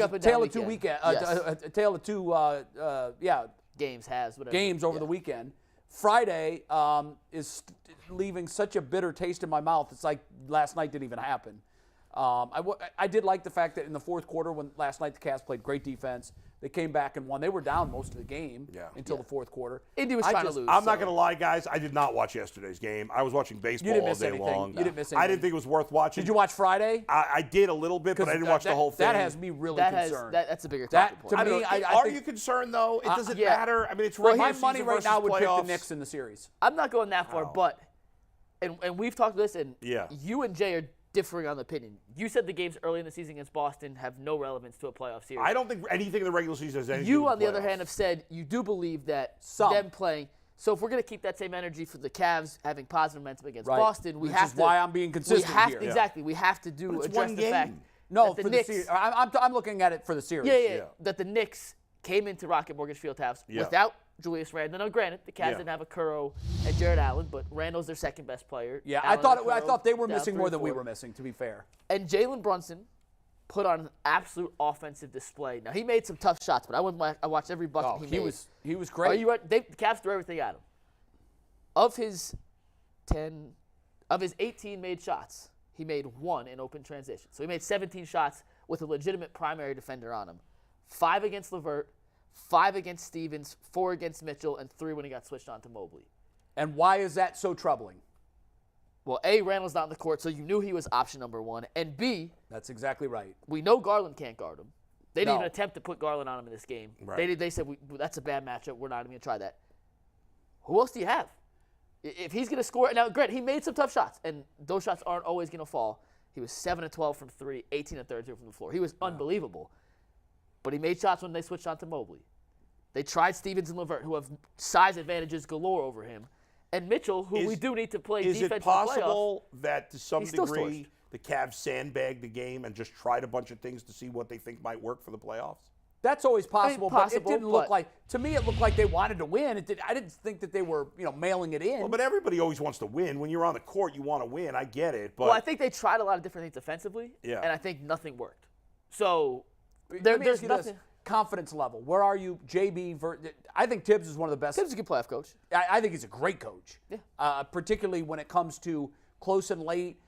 up and down two weekend. a tale of two games over the weekend. Friday is leaving such a bitter taste in my mouth. It's like last night didn't even happen. I did like the fact that in the fourth quarter, when last night the Cavs played great defense, they came back and won. They were down most of the game until the fourth quarter. Indy was trying to lose. I'm not going to lie, guys. I did not watch yesterday's game. I was watching baseball all day long. You didn't miss anything. I didn't think it was worth watching. Did you watch Friday? I did a little bit, but I didn't watch the whole thing. That has me really concerned. That's a bigger talking point. To me, are you concerned, though? It doesn't matter. I mean, it's regular season my money right now would playoffs. pick the Knicks in the series. I'm not going that far, but and we've talked this, and you and Jay are differing on the opinion. You said the games early in the season against Boston have no relevance to a playoff series. I don't think anything in the regular season has anything to do You, with on the playoffs. other hand, have said you do believe that them playing. So if we're going to keep that same energy for the Cavs having positive momentum against Boston, which is why I'm being consistent here. Exactly. We have to address the fact that the Knicks. Series. I'm looking at it for the series. Yeah. That the Knicks came into Rocket Mortgage Fieldhouse without Julius Randle. Now, granted, the Cavs didn't have a Curro and Jared Allen, but Randle's their second best player. Yeah, I thought they were missing more than we were missing, to be fair. And Jalen Brunson put on an absolute offensive display. Now, he made some tough shots, but I watched every bucket he made. He was great. The Cavs threw everything at him. Of his 18 made shots, he made 1 in open transition. So he made 17 shots with a legitimate primary defender on him. 5 against LeVert, 5 against Stevens, 4 against Mitchell, and 3 when he got switched on to Mobley. And why is that so troubling? Well, A, Randall's not in the court, so you knew he was option number 1. And B, that's exactly right. We know Garland can't guard him. They didn't even attempt to put Garland on him in this game. Right. They said, that's a bad matchup. We're not even going to try that. Who else do you have? If he's going to score – now, granted, he made some tough shots, and those shots aren't always going to fall. He was 7 of 12 from 3, 18 of 32 from the floor. He was unbelievable. But he made shots when they switched on to Mobley. They tried Stevens and LeVert, who have size advantages galore over him. And Mitchell, who we do need to play defense in the playoffs. Is it possible that to some degree the Cavs sandbagged the game and just tried a bunch of things to see what they think might work for the playoffs? That's always possible, but it didn't look like – to me, it looked like they wanted to win. I didn't think that they were, mailing it in. Well, but everybody always wants to win. When you're on the court, you want to win. I get it. But well, I think they tried a lot of different things defensively, and I think nothing worked. So there's nothing – confidence level. Where are you, JB? I think Tibbs is one of the best. Tibbs is a good playoff coach. I think he's a great coach. Yeah. Particularly when it comes to close and late,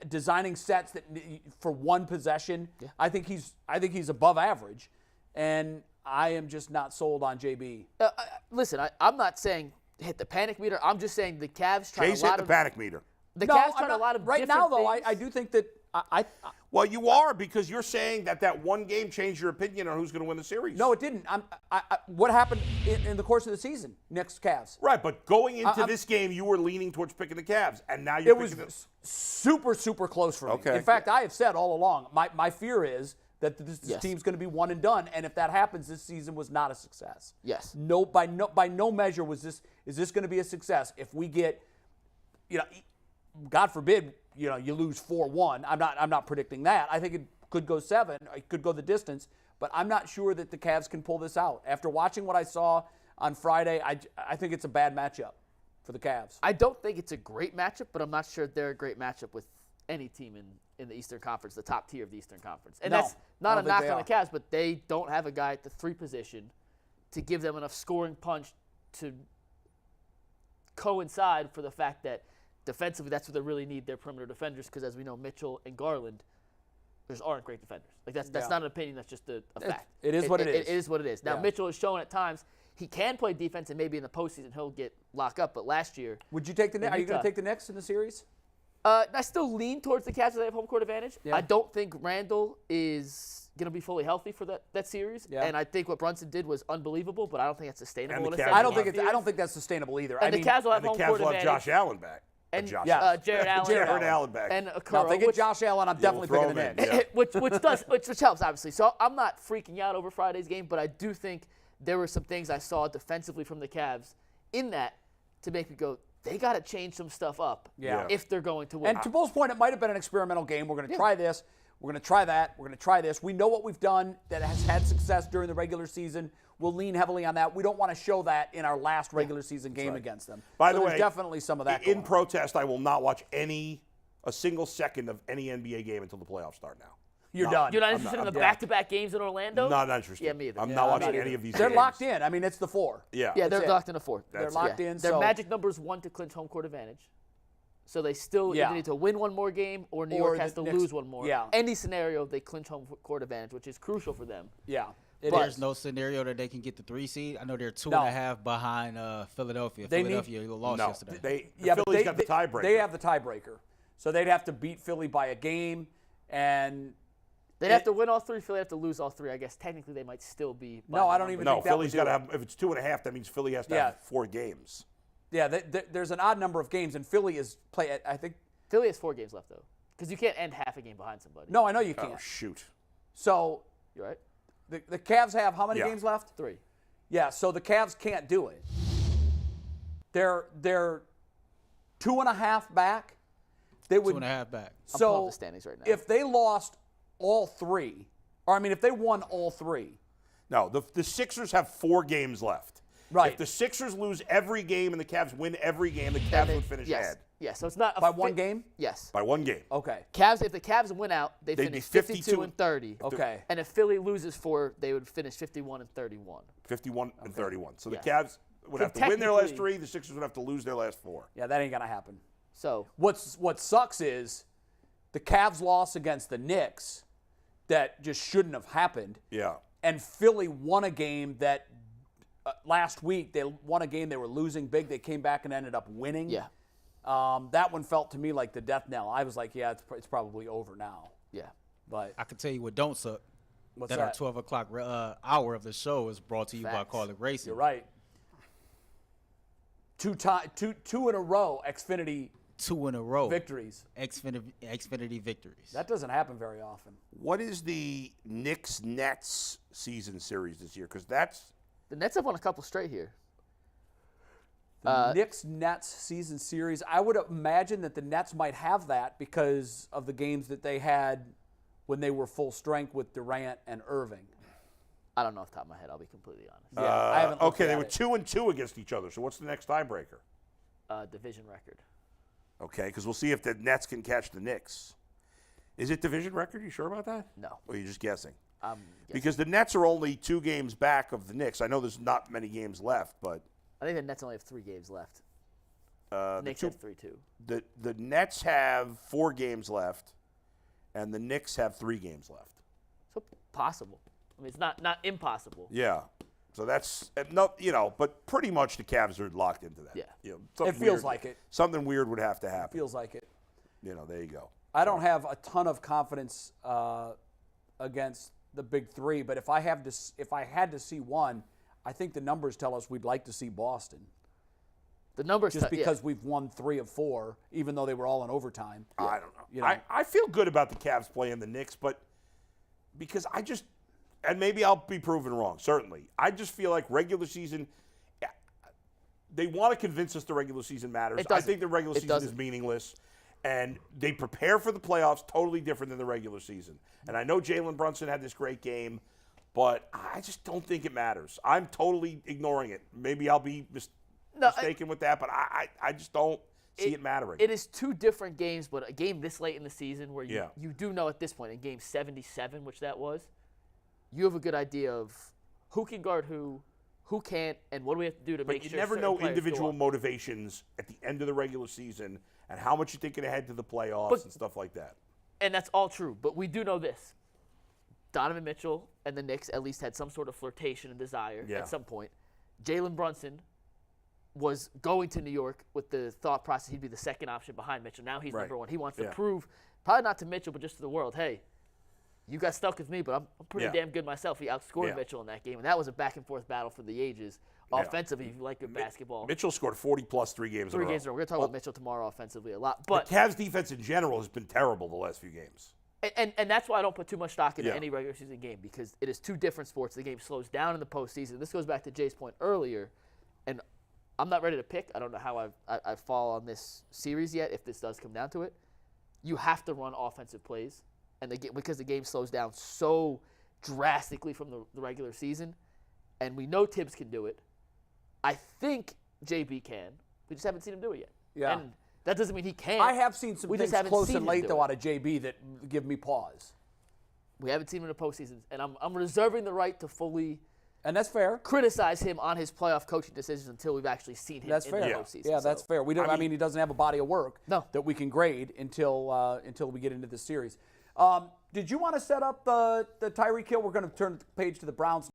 designing sets that for one possession. Yeah. I think he's above average, and I am just not sold on JB. Listen, I'm not saying hit the panic meter. I'm just saying the Cavs try Jay's hit the panic meter. The Cavs tried a lot of right now, though. I do think that well, you are, because you're saying that one game changed your opinion on who's going to win the series. No, it didn't. What happened in the course of the season? Knicks, Cavs. Right, but going into this game, you were leaning towards picking the Cavs, and now you're picking was super, super close for me. Okay. In fact, I have said all along, my fear is that this team's going to be one and done, and if that happens, this season was not a success. Yes. No, by no measure is this going to be a success. If we get, God forbid, you lose 4-1. I'm not predicting that. I think it could go 7. It could go the distance, but I'm not sure that the Cavs can pull this out. After watching what I saw on Friday, I think it's a bad matchup for the Cavs. I don't think it's a great matchup, but I'm not sure they're a great matchup with any team in the Eastern Conference, the top tier of the Eastern Conference. And that's not a knock on the Cavs, but they don't have a guy at the 3 position to give them enough scoring punch to coincide for the fact that defensively, that's what they really need, their perimeter defenders, because as we know, Mitchell and Garland aren't great defenders. Like that's not an opinion, that's just a fact. It is what it is. It is what it is. Now, Mitchell has shown at times he can play defense, and maybe in the postseason he'll get locked up, but last year... Would you take the Knicks? Are you going to take the Knicks in the series? I still lean towards the Cavs. They have home court advantage. Yeah. I don't think Randall is going to be fully healthy for that series, and I think what Brunson did was unbelievable, but I don't think that's sustainable. I don't think that's sustainable either. And the Cavs will have home court advantage. Josh Allen back. And Jared Allen. Jared Allen back. And Now, if they get Josh Allen, I'm definitely picking the Knicks. Which helps, obviously. So I'm not freaking out over Friday's game, but I do think there were some things I saw defensively from the Cavs in that to make me go, they got to change some stuff up if they're going to win. And to Bull's point, it might have been an experimental game. We're going to try this. We're going to try that. We're going to try this. We know what we've done that has had success during the regular season. We'll lean heavily on that. We don't want to show that in our last regular season game against them. By the way, there's definitely some of that in protest, I will not watch a single second of any NBA game until the playoffs start now. You're done. You're not interested in the back-to-back games in Orlando? Not interested. Yeah, me either. I'm not watching any of these They're games. locked in. I mean, it's the 4. Yeah. Yeah, they're it. locked in a 4. They're locked in. Their So magic number is 1 to clinch home court advantage. So they still either need to win one more game or New York has to lose one more. Yeah. Any scenario, they clinch home court advantage, which is crucial for them. Yeah. There's no scenario that they can get the 3 seed. I know they're 2.5 behind Philadelphia. Philadelphia lost yesterday. Philly's got the tiebreaker. They have the tiebreaker. So they'd have to beat Philly by a game, and they'd have to win all 3. Philly have to lose all 3. I guess technically they might still be. No, I don't even think that Philly's got to have. If it's 2.5, that means Philly has to have 4 games. Yeah, there's an odd number of games, and Philly is I think. Philly has 4 games left though, because you can't end half a game behind somebody. No, I know you can't. Oh shoot. So you're right. The Cavs have how many games left? 3. Yeah, so the Cavs can't do it. They're 2.5 back. They would 2.5 back. I'm pulling up the standings right now. If they lost all 3, or I mean, if they won all 3. No, the Sixers have 4 games left. Right. If the Sixers lose every game and the Cavs win every game, the Cavs would finish ahead. Yes, so it's not by 1 game? Yes. By 1 game. Okay. If the Cavs win out, they'd They'd finish be 52 and 30. Okay. And if Philly loses 4, they would finish 51 and 31. 51 and 31. So the Yes. Cavs would So have to win their last technically- 3. The Sixers would have to lose their last 4. Yeah, that ain't gonna happen. So what sucks is the Cavs loss against the Knicks that just shouldn't have happened. Yeah. And Philly won a game that last week they won a game they were losing big. They came back and ended up winning. yeah, That one felt to me like the death knell. I was like, yeah, it's probably over now. yeah. But I can tell you what don't suck. what's That our 12 o'clock hour of the show is brought to you by Facts. Call It Racing. You're right. Two in a row Xfinity 2 in a row. victories. Xfinity victories. That doesn't happen very often. What is the Knicks-Nets season series this year? Because that's The Nets have won a couple straight here. The Knicks-Nets season series, I would imagine that the Nets might have that because of the games that they had when they were full strength with Durant and Irving. I don't know off the top of my head. I'll be completely honest. Yeah, I haven't looked okay, they at were it. 2-2 against each other. So what's the next tiebreaker? Division record. Okay, because we'll see if the Nets can catch the Knicks. Is it division record? You sure about that? No. Or are you just guessing? Guessing. Because the Nets are only 2 games back of the Knicks. I know there's not many games left, but I think the Nets only have 3 games left. the Knicks two- have 3-2. the Nets have 4 games left, and the Knicks have 3 games left. So possible. I mean, it's not impossible. Yeah. So that's but pretty much the Cavs are locked into that. Yeah. Something It feels weird- like it. Something weird would have to happen. Feels like it. There you go. I don't have a ton of confidence against the big 3, but if I had to see one, I think the numbers tell us we'd like to see Boston. The numbers Just because we've won 3 of 4, even though they were all in overtime. I don't know. You know. I feel good about the Cavs playing the Knicks, but because and maybe I'll be proven wrong, certainly. I just feel like regular season, they want to convince us the regular season matters. I think the regular season is meaningless. And they prepare for the playoffs totally different than the regular season. And I know Jalen Brunson had this great game, but I just don't think it matters. I'm totally ignoring it. Maybe I'll be mistaken with that, but I just don't see it mattering. It is 2 different games, but a game this late in the season where you do know at this point, in game 77, which that was, you have a good idea of who can guard who can't, and what do we have to do to make sure. But you never know individual motivations at the end of the regular season and how much you're thinking ahead to the playoffs and stuff like that. And that's all true, but we do know this. Donovan Mitchell and the Knicks at least had some sort of flirtation and desire at some point. Jalen Brunson was going to New York with the thought process he'd be the second option behind Mitchell. Now he's number 1. He wants to prove, probably not to Mitchell, but just to the world, hey, you got stuck with me, but I'm pretty damn good myself. He outscored Mitchell in that game, and that was a back-and-forth battle for the ages. Offensively, if you like good basketball. Mitchell scored 40-plus 3 games in a row. 3 games in a row. We're going to talk about Mitchell tomorrow offensively a lot. But the Cavs' defense in general has been terrible the last few games. And that's why I don't put too much stock into any regular season game, because it is 2 different sports. The game slows down in the postseason. This goes back to Jay's point earlier, and I'm not ready to pick. I don't know how I fall on this series yet, if this does come down to it. You have to run offensive plays, and because the game slows down so drastically from the regular season, and we know Tibbs can do it. I think JB can. We just haven't seen him do it yet. Yeah. And that doesn't mean he can't. I have seen some We things just haven't close seen and him late, do though, it. out of JB that give me pause. We haven't seen him in the postseason, and I'm reserving the right to fully and that's fair. criticize him on his playoff coaching decisions until we've actually seen him That's in fair. the postseason. Yeah, that's fair. We don't. I mean, he doesn't have a body of work that we can grade until we get into this series. Did you want to set up the Tyreek Hill? We're going to turn the page to the Browns.